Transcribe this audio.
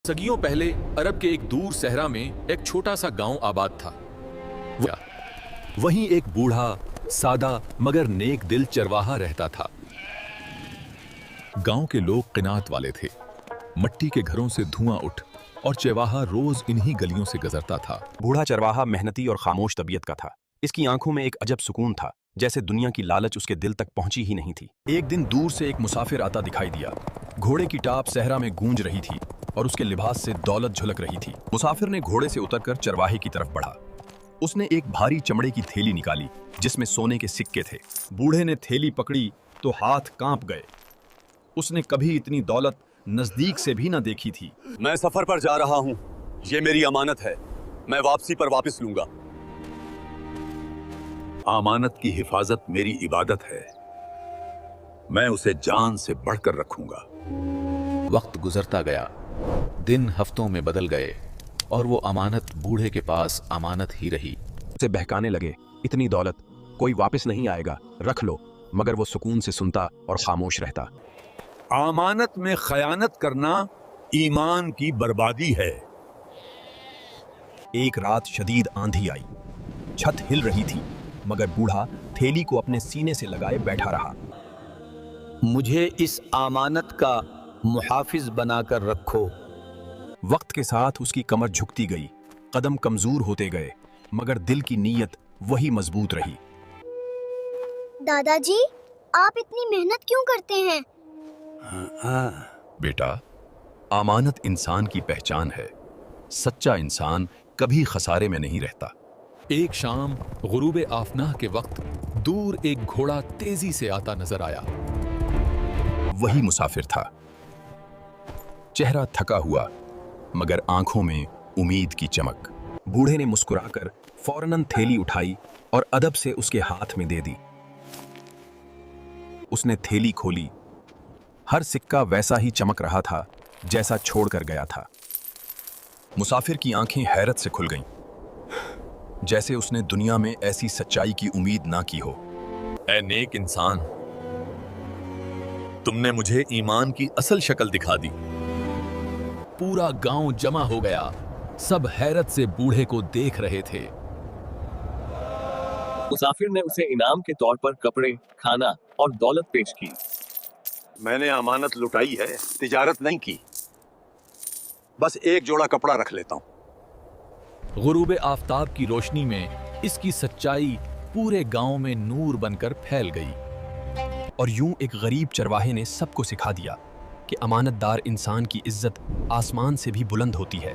सदियों पहले अरब के एक दूर सहरा में एक छोटा सा गांव आबाद था। वहीं एक बूढ़ा सादा मगर नेक दिल चरवाहा रहता था। गांव के लोग क़िनात वाले थे। मट्टी के घरों से धुआं उठ और चरवाहा रोज इन्हीं गलियों से गुजरता था। बूढ़ा चरवाहा मेहनती और खामोश तबीयत का था। इसकी आंखों में एक अजब सुकून था, जैसे दुनिया की लालच उसके दिल तक पहुंची ही नहीं थी। एक दिन दूर से एक मुसाफिर आता दिखाई दिया। घोड़े की टाप सहरा में गूंज रही थी और उसके लिबास से दौलत झलक रही थी। मुसाफिर ने घोड़े से उतरकर चरवाहे की तरफ बढ़ा। उसने एक भारी चमड़े की थैली निकाली जिसमें सोने के सिक्के थे। बूढ़े ने थैली पकड़ी तो हाथ कांप गए। उसने कभी इतनी दौलत नजदीक से भी न देखी थी। मैं सफर पर जा रहा हूं, ये मेरी अमानत है, मैं वापसी पर वापस लूंगा। अमानत की हिफाजत मेरी इबादत है, मैं उसे जान से बढ़कर रखूंगा। वक्त गुजरता गया, दिन हफ्तों में बदल गए और वो अमानत बूढ़े के पास अमानत ही रही। उसे बहकाने लगे, इतनी दौलत कोई वापस नहीं आएगा, रख लो। मगर वो सुकून से सुनता और खामोश रहता। अमानत में खयानत करना ईमान की बर्बादी है। एक रात शदीद आंधी आई, छत हिल रही थी, मगर बूढ़ा थैली को अपने सीने से लगाए बैठा रहा। मुझे इस अमानत का मुहाफिज बनाकर रखो। वक्त के साथ उसकी कमर झुकती गई, कदम कमजोर होते गए, मगर दिल की नीयत वही मजबूत रही। दादाजी, आप इतनी मेहनत क्यों करते हैं? बेटा, अमानत इंसान की पहचान है। सच्चा इंसान कभी खसारे में नहीं रहता। एक शाम गुरूबे आफनाह के वक्त दूर एक घोड़ा तेजी से आता नजर आया। वही मुसाफिर था। चेहरा थका हुआ, मगर आंखों में उम्मीद की चमक। बूढ़े ने मुस्कुराकर फौरन थैली उठाई और अदब से उसके हाथ में दे दी। उसने थैली खोली। हर सिक्का वैसा ही चमक रहा था जैसा छोड़कर गया था। मुसाफिर की आंखें हैरत से खुल गईं, जैसे उसने दुनिया में ऐसी सच्चाई की उम्मीद ना की हो। ऐ नेक इंसान, तुमने मुझे ईमान की असल शक्ल दिखा दी। पूरा गांव जमा हो गया, सब हैरत से बूढ़े को देख रहे थे। मुसाफिर ने उसे इनाम के तौर पर कपड़े, खाना और दौलत पेश की। मैंने अमानत लुटाई है, तिजारत नहीं की। बस एक जोड़ा कपड़ा रख लेता हूं। गुरूबे आफताब की रोशनी में इसकी सच्चाई पूरे गांव में नूर बनकर फैल गई। और यूं एक गरीब चरवाहे ने सबको सिखा दिया कि अमानतदार इंसान की इज्जत आसमान से भी बुलंद होती है।